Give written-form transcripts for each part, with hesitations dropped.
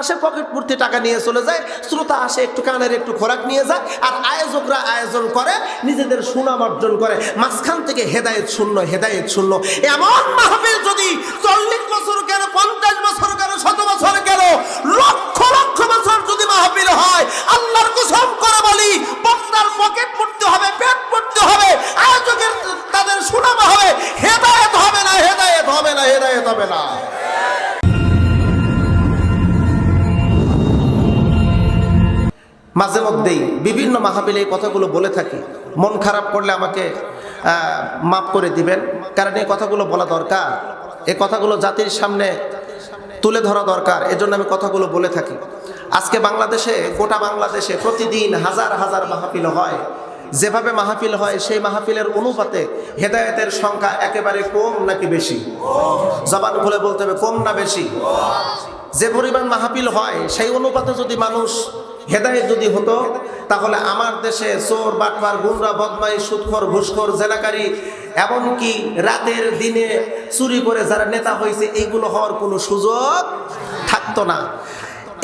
আসে পকেট ভর্তি টাকা নিয়ে চলে যায়, শ্রোতা আসে একটু কানের একটু খোরাক নিয়ে যায়, আর আয়োজকরা আয়োজন করে নিজেদের সুনাম অর্জন করে। মাঝখান থেকে হেদায়েত শূন্য এমন মাহফিল যদি 40 বছর কেন 50 বছর কেন 100 বছর কেন লক্ষ লক্ষ বছর যদি মাহফিল হয়, আল্লাহর কসম করে বলি বক্তার পকেট ভর্তি হবে, পেট ভর্তি হবে, আয়োজকের তাদের সুনাম হবে, হেদায়েত হবে না। মাঝে মধ্যেই বিভিন্ন মাহফিলে এই কথাগুলো বলে থাকি। মন খারাপ করলে আমাকে মাফ করে দিবেন, কারণ এই কথাগুলো বলা দরকার, এই কথাগুলো জাতির সামনে তুলে ধরা দরকার, এজন্য আমি কথাগুলো বলে থাকি। আজকে বাংলাদেশে, গোটা বাংলাদেশে প্রতিদিন হাজার হাজার মাহফিল হয়। যেভাবে মাহফিল হয় সেই মাহফিলের অনুপাতে হেদায়েতের সংখ্যা একেবারে কম নাকি বেশি? জবান খুলে বলতে হবে, কম না বেশি? যে পরিমাণ মাহফিল হয় সেই অনুপাতে যদি মানুষ হেদায়েত যদি হতো, তাহলে আমার দেশে চোর, বাটপার, গুন্ডা, বদমাইশ, সুদখোর, ঘুষখোর, জেনাকারী, এমনকি রাতের দিনে চুরি করে যারা নেতা হয়েছে, এইগুলো হওয়ার কোনো সুযোগ থাকতো না।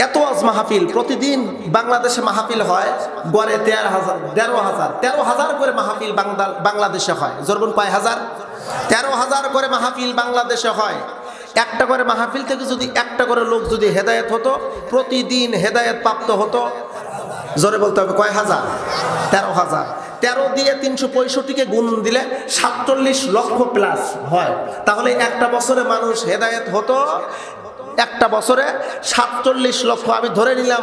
এত আজ মাহফিল প্রতিদিন বাংলাদেশে মাহফিল হয়, গড়ে 13,000 করে মাহফিল বাংলাদেশে হয়। জরবন কয় হাজার? 13,000 করে মাহফিল বাংলাদেশে হয়। একটা করে মাহফিল থেকে যদি একটা করে লোক যদি হেদায়েত হতো, প্রতিদিন হেদায়েত প্রাপ্ত হতো, জোরে বলতে হবে কয় হাজার? 13,000। 13 দিয়ে 365কে গুণ দিলে 47 লক্ষ প্লাস হয়। তাহলে একটা বছরে মানুষ হেদায়েত হতো, একটা বছরে 47 লক্ষ। আমি ধরে নিলাম,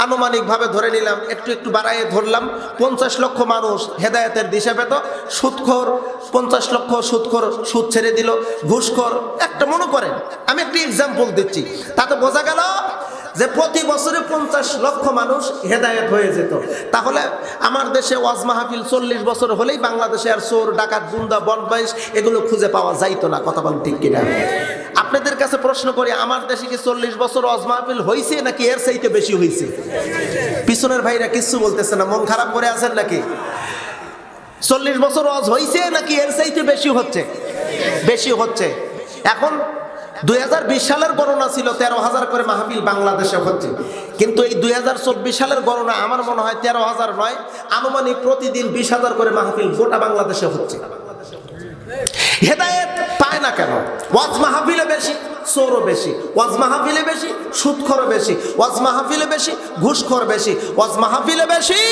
আনুমানিকভাবে ধরে নিলাম, একটু বাড়াইয়ে ধরলাম, 50 লক্ষ মানুষ হেদায়েতের দিশা পেত। সুদখোর 50 লক্ষ সুদখোর সুদ ছেড়ে দিল, ঘুষখোর একটা, মনে করেন আমি একটি এক্সাম্পল দিচ্ছি, তাতে বোঝা গেল যে প্রতি বছরে 50 লক্ষ মানুষ হেদায়েত হয়ে যেত। তাহলে আমার দেশে ওয়াজ মাহফিল 40 বছর হলেই বাংলাদেশে আর চোর, ডাকাত, গুন্ডা, বদমাইশ এগুলো খুঁজে পাওয়া যাইতো না। কথা বলেন ঠিক কিনা? আপনাদের কাছে প্রশ্ন করি, আমার দেশে কি 40 বছর ওয়াজ মাহফিল হয়েছে নাকি এর চাইতে বেশি হয়েছে? পিছনের ভাইরা কিচ্ছু বলতেছে না, মন খারাপ করে আছেন নাকি? 40 বছর ওয়াজ হয়েছে নাকি এর চাইতে বেশি হচ্ছে? বেশি হচ্ছে। এখন 2020 সালের গণনা ছিল 13,000 করে মাহফিল বাংলাদেশে হচ্ছে, কিন্তু এই 2024 সালের গণনা আমার মনে হয় 13,000 নয়, আনুমানিক প্রতিদিন 20,000 করে মাহফিল গোটা বাংলাদেশে হচ্ছে। হেদায়েত পায় না কেন? ওয়াজ মাহফিলে বেশি, চোরও বেশি, ওয়াজ মাহফিলে বেশি, সুদখোরও বেশি, ওয়াজ মাহফিলে বেশি, ঘুষখোর বেশি, ওয়াজ মাহফিলে বেশি,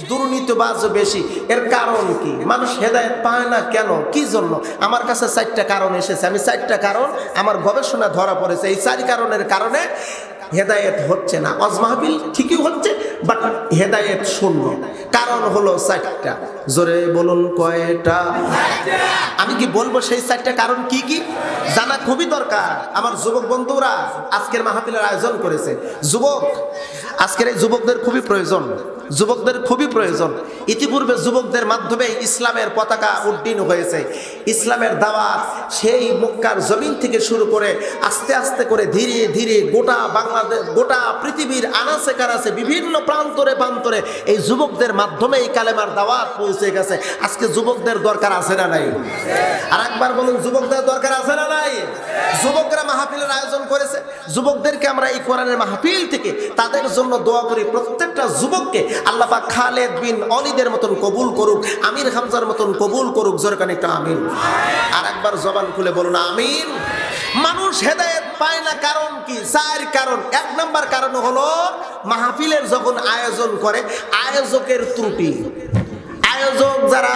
দুর্নীতিবাজ বেশি। এর কারণ কি? মানুষ হেদায়েত পায় না কেন? কি জন্য? আমার কাছে 4টা কারণ এসেছে। আমি 4টা কারণ আমার গবেষণা ধরা পড়েছে, এই 4 কারণের কারণে হেদায়েত হচ্ছে না। ওয়াজ মাহফিল ঠিকই হচ্ছে, বাট হেদায়েত শূন্য। কারণ হলো 4টা। জোরে বলুন কয়টা? আমি কি বলবো সেই 4টা কারণ কি কি? জানা খুবই দরকার। আমার যুবক বন্ধুরা আজকের মাহফিলের আয়োজন করেছে, যুবক, আজকের এই যুবকদের খুবই প্রয়োজন, যুবকদের খুবই প্রয়োজন। ইতিপূর্বে যুবকদের মাধ্যমে ইসলামের পতাকা উড্ডীন হয়েছে। ইসলামের দাওয়াত সেই মক্কার জমিন থেকে শুরু করে আস্তে আস্তে করে ধীরে ধীরে গোটা বাংলাদেশ, গোটা পৃথিবীর আনাচে কানাচে, বিভিন্ন প্রান্তরে প্রান্তরে এই যুবকদের মাধ্যমে এই কালেমার দাওয়াত পৌঁছে গেছে। আজকে যুবকদের দরকার আছে না নাই? আর একবার বলুন, যুবকদের দরকার আছে না নাই? যুবকরা মাহফিলের আয়োজন করেছে, যুবকদেরকে আমরা এই কোরআনের মাহফিল থেকে তাদের জন্য দোয়া করি, প্রত্যেকটা যুবককে আল্লাহ পাক খালেদ বিন ওয়ালিদের মতন কবুল করুক, আমির হামজার মতন কবুল করুক। জোরকান একটা আমিন। আর একবার জবান খুলে বলুন আমিন। মানুষ হেদায়েত পায় না কারণ কি? 4 কারণ। 1 নম্বর কারণ হলো মাহফিলের যখন আয়োজন করে আয়োজকের ত্রুটি। আয়োজক যারা,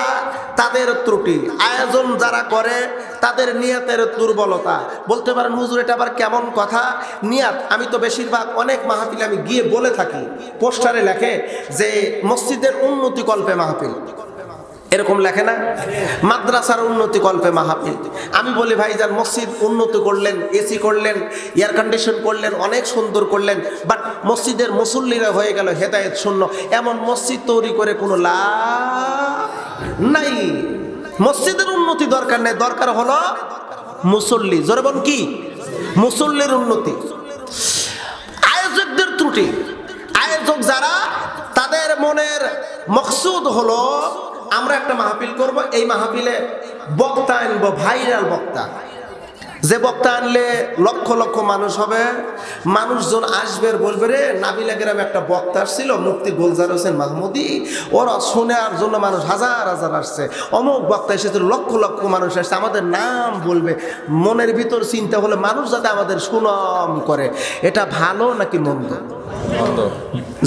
তাদের ত্রুটি। আয়োজন যারা করে তাদের নিয়তের দুর্বলতা। বলতে পারেন হুজুর এটা আবার কেমন কথা? নিয়াত, আমি তো বেশিরভাগ অনেক মাহফিলে আমি গিয়ে বলে থাকি, পোস্টারে লেখে যে মসজিদের উন্নতি কল্পে মাহফিল, এরকম লেখে না? মাদ্রাসার উন্নতি কল্পে মাহফিল। আমি বলি ভাইজান, মসজিদ উন্নতি করলেন, এসি করলেন, এয়ার কন্ডিশন করলেন, অনেক সুন্দর করলেন, বাট মসজিদের মুসল্লিরা হয়ে গেল হেদায়েত শূন্য। এমন মসজিদ তৈরি করে কোনো লাভ নাই। মসজিদের উন্নতি দরকার নেই, দরকার হলো মুসল্লি। জোরে বল কি? মুসল্লির উন্নতি। আয়োজকদের ত্রুটি। আয়োজক যারা, তাদের মনের মকসুদ হলো আমরা একটা মাহফিল করব, এই মাহফিলে বক্তা আনবো, ভাইরাল বক্তা। যে বক্তা আনলে লক্ষ লক্ষ মানুষ হবে, মানুষজন আসবে আর বলবে রে নাবিলা গ্রামে একটা বক্তা আসছিল মুফতি গুলজার হোসেন মাহমুদি, ওরা শোনার জন্য মানুষ হাজার হাজার আসছে, অমুক বক্তা এসেছিল লক্ষ লক্ষ মানুষ আসছে, আমাদের নাম বলবে। মনের ভিতর চিন্তা হলে মানুষ যাতে আমাদের সুনাম করে, এটা ভালো নাকি মন্দ?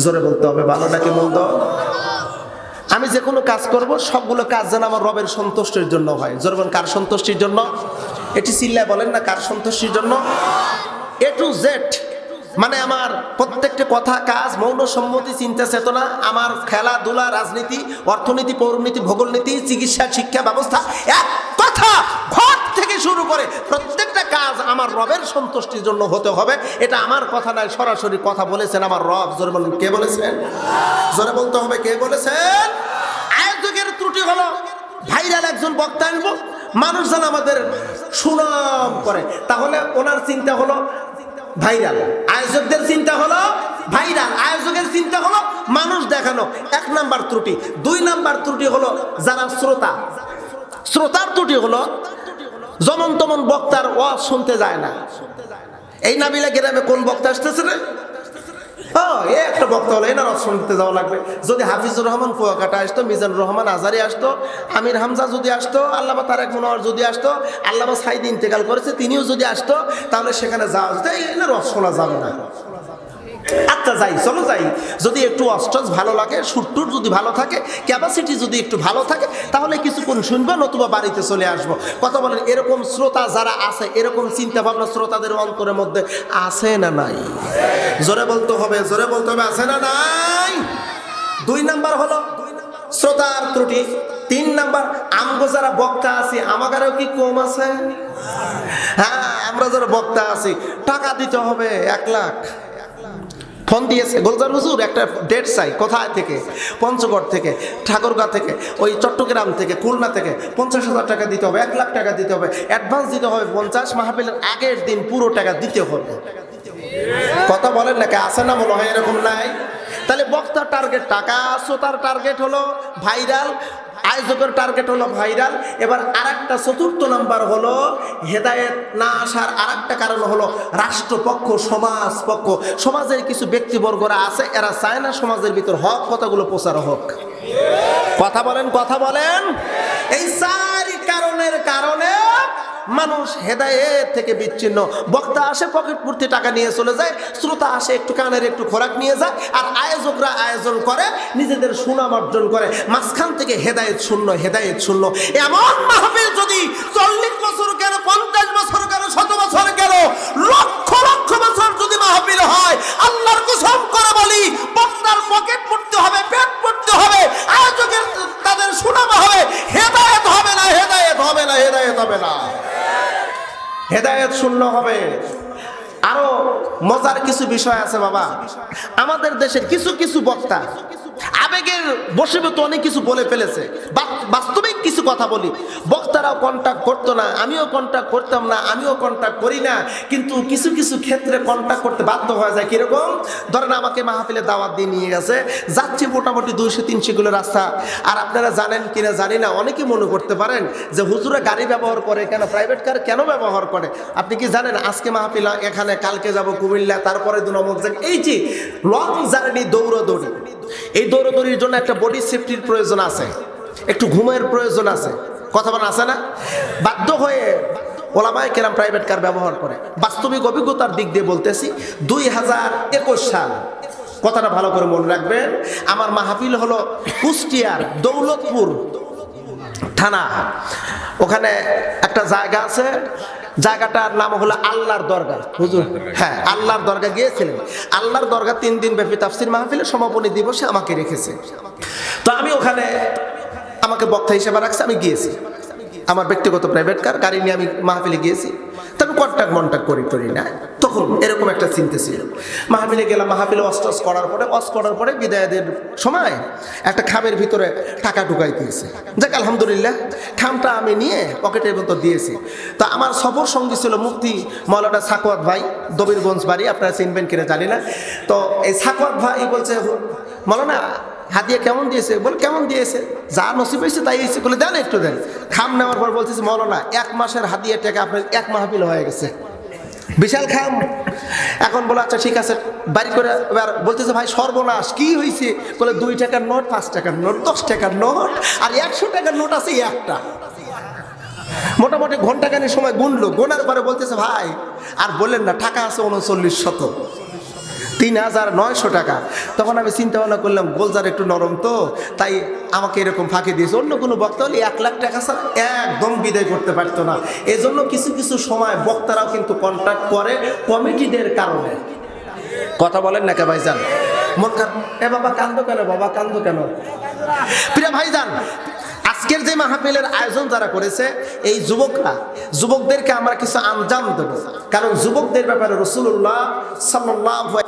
জোরে বলতে হবে, ভালো নাকি মন্দ? আমি যে কোনো কাজ করব সবগুলো কাজ যেন আমার রবের সন্তুষ্টির জন্য হয়। জোরে বলেন, কার সন্তুষ্টির জন্য? এটি চিল্লায় বলেন না, কার সন্তুষ্টির জন্য? এ টু জেড মানে আমার প্রত্যেকটা কথা, কাজ, মৌন সম্মতি, চিন্তা চেতনা, আমার খেলাধুলা, রাজনীতি, অর্থনীতি, পৌরনীতি, ভূগোলনীতি, চিকিৎসা, শিক্ষা ব্যবস্থা, এক কথা ঘর থেকে শুরু করে প্রত্যেকটা কাজ আমার রবের সন্তুষ্টির জন্য হতে হবে। এটা আমার কথা নয়, সরাসরি কথা বলেছেন আমার রব। জোরে বলুন, কে বলেছেন? জোরে বলতে হবে, কে বলেছেন? আয়োজকের ত্রুটি হলো ভাইরাল একজন বক্তা আনবো, মানুষ যেন আমাদের সুনাম করে, তাহলে ওনার চিন্তা হলো ভাইরাল, আয়োজকদের চিন্তা হলো ভাইরাল, আয়োজকের চিন্তা হলো মানুষ দেখানো। এক নাম্বার ত্রুটি। দুই নাম্বার ত্রুটি হলো যারা শ্রোতা, শ্রোতার ত্রুটি হলো যেমন তেমন বক্তার ওয়াজ শুনতে যায় না। এই নাবিলা গ্রামে কোন বক্তা আসতেছে রে, একটা বক্তা হলো এনার শুনতে যাওয়া লাগবে। যদি হাফিজুর রহমান কুয়াকাটা আসতো, মিজানুর রহমান আজারি আসতো, আমির হামজা যদি আসতো, আল্লামা তারেক মনোয়ার যদি আসতো, আল্লামা সাইদ ইন্তেকাল করেছে তিনিও যদি আসতো, তাহলে সেখানে যাওয়া যেত, এনার শোনা যাবে না। আচ্ছা যাই, চলো যাই, যদি একটু অস্ট্রাস ভালো লাগে, সুরটুর যদি ভালো থাকে, ক্যাপাসিটি যদি একটু ভালো থাকে, তাহলে কিছুক্ষণ শুনবো, নতুবা বাড়িতে চলে আসবো। কথা বলেন, এরকম শ্রোতা যারা আছে, এরকম চিন্তা ভাবনা শ্রোতাদের অন্তরের মধ্যে আছে না নাই? জোরে বলতে হবে, জোরে বলতে হবে, আছে না নাই? দুই নাম্বার হলো শ্রোতার ত্রুটি। তিন নাম্বার, আমগো যারা বক্তা আছি আমাদেরও কি কম আছে? হ্যাঁ, আমরা যারা বক্তা আছি টাকা দিতে হবে 1 লাখ। ফোন দিয়েছে গোলজার হুজুর একটা ডেট চাই, কোথায় থেকে? পঞ্চগড় থেকে, ঠাকুরগাঁ থেকে, ওই চট্টগ্রাম থেকে, খুলনা থেকে, 50,000 টাকা দিতে হবে, 1 লাখ টাকা দিতে হবে, অ্যাডভান্স দিতে হবে 50, মাহফিলের আগের দিন পুরো টাকা দিতে হবে। কথা বলেন নাকি, আছে না মনে হয় এরকম নাই? তাহলে বক্তার টার্গেট টাকা, শ্রোতার টার্গেট হলো ভাইরাল, আয়োজকের টার্গেট হলো ভাইরাল। এবার আরেকটা চতুর্থ নাম্বার হলো হেদায়েত না আসার আরেকটা কারণ হলো রাষ্ট্রপক্ষ, সমাজ পক্ষ, সমাজের কিছু ব্যক্তিবর্গরা আছে, এরা চায় না সমাজের ভিতর হক কথাগুলো প্রচার হোক। কথা বলেন, কথা বলেন। এই 4 কারণের কারণে মানুষ হেদায়েত থেকে বিচ্ছিন্ন। বক্তা আসে পকেট ভর্তি টাকা নিয়ে চলে যায়, শ্রোতা আসে একটু কানের একটু খোরাক নিয়ে যায়, আর আয়োজকরা আয়োজন করে নিজেদের সুনাম অর্জন করে। মাঝখান থেকে হেদায়েত শূন্য, হেদায়েত শূন্য। এমন মাহফিল যদি 40 বছর কেন, 50 বছর কেন, 100 বছর কেন, লক্ষ লক্ষ বছর যদি মাহফিল হয়, আল্লাহর কসম করে বলি, বক্তার পকেট পড়তে হবে, পেট পড়তে হবে, আয়োজকের তাদের সুনাম হবে, হেদায়েত হবে না, হেদায়েত হবে না, হেদায়েত হবে না, হেদায়েত শূন্য হবে। আরো মজার কিছু বিষয় আছে বাবা। আমাদের দেশের কিছু কিছু বক্তা আবেগের বশীভূত অনেক কিছু বলে ফেলেছে। বাস্তবিক কিছু কথা বলি, বক্তারাও কন্ট্যাক্ট করতো না, আমিও কন্ট্যাক্ট করতাম না, আমিও কন্ট্যাক্ট করি না, কিন্তু কিছু কিছু ক্ষেত্রে কন্ট্যাক্ট করতে বাধ্য হয়ে যায়। কিরকম? ধরেন আমাকে মাহফিলে দাওয়াত দিয়ে নিয়ে গেছে, যাচ্ছি মোটামুটি 200-300 কিলো রাস্তা। আর আপনারা জানেন কিনা জানি না, অনেকে মনে করতে পারেন যে হুজুরা গাড়ি ব্যবহার করে কেন, প্রাইভেট কার কেন ব্যবহার করে? আপনি কি জানেন আজকে মাহফিল এখানে, কালকে যাব কুমিল্লা, তারপরে 2 নম্বর জায়গায়, এই যে লং জার্নি, দৌড়াদৌড়ি, এই দৌড়াদৌড়ির জন্য একটা বডি সেফটির প্রয়োজন আছে, একটু ঘুমের প্রয়োজন আছে, কথা বলা আছে না? বাধ্য হয়ে ওলামায়ে কেরাম প্রাইভেট কার ব্যবহার করে। বাস্তবিক অভিজ্ঞতার দিক দিয়ে বলতেছি, 2021 সাল, কথাটা ভালো করে মনে রাখবেন, আমার মাহফিল হলো কুষ্টিয়ার দৌলতপুর থানা, ওখানে একটা জায়গা আছে, জায়গাটার নাম হলো আল্লাহর দরগা। হুজুর, হ্যাঁ, আল্লাহর দরগা গিয়েছিলেন। আল্লাহর দরগা 3 দিন ব্যাপী তাফসীর মাহফিলের সমাপনী দিবসে আমাকে রেখেছে। তো আমি ওখানে, আমাকে বক্তা হিসেবে রাখছে, আমি গিয়েছি, আমার ব্যক্তিগত প্রাইভেট কার গাড়ি নিয়ে আমি মাহফিলে গিয়েছি। তবে কন্ট্যাক্ট করি না, তখন এরকম একটা চিন্তা ছিল। মাহফিলে গেলাম, মাহফিলে অস্টস করার পরে বিদায়ের সময় একটা খামের ভিতরে টাকা ঢুকাই দিয়েছে। যাক আলহামদুলিল্লাহ, খামটা আমি নিয়ে পকেটের ভিতর দিয়েছি। তো আমার সফর সঙ্গী ছিল মুফতি মাওলানা সাকওয়াত ভাই, দবিরগঞ্জ বাড়ি, আপনারা চিনবেন কিনা জানি না। তো এই সাকওয়াত ভাই বলছে, মাওলানা হাদিয়া কেমন দিয়েছে? বলে কেমন দিয়েছে? যা নসিব হয়েছে তাই হয়েছে। বলে দেন একটু দেন। খাম নেওয়ার পর বলতেছে মৌলানা 1 মাসের হাদিয়া টাকা আপনার 1 মাহফিল হয়ে গেছে, বিশাল খাম। এখন বলে আচ্ছা ঠিক আছে, বাড়ি করে এবার বলতেছে ভাই সর্বনাশ কি হয়েছে? বলে 2 টাকার নোট, 5 টাকার নোট, 10 টাকার নোট আর 100 টাকার নোট আছে একটা। মোটামুটি ঘন্টাখানি সময় গুনলো, গোনার পরে বলতেছে ভাই আর বললেন না, টাকা আছে 3900, 3900 টাকা। তখন আমি চিন্তা ভাবনা করলাম গোলজার একটু নরম তো, তাই আমাকে এরকম ফাঁকি দিয়েছে। অন্য কোনো বক্তা হলে 1 লাখ টাকা ছাড়া একদম বিদায় করতে পারতো না। এজন্য কিছু কিছু সময় বক্তারাও কিন্তু কন্ট্যাক্ট করে কমিটিদের কারণে। কথা বলেন না কে ভাইজান? মন খারাপ, এ বাবা কান্দো কেন? বাবা কান্দো কেন? প্রিয় ভাইজান, আজকের যে মাহফিলের আয়োজন যারা করেছে এই যুবকদেরকে আমরা কিছু আঞ্জাম দেব। কারণ যুবকদের ব্যাপারে রাসূলুল্লাহ সাল্লাল্লাহু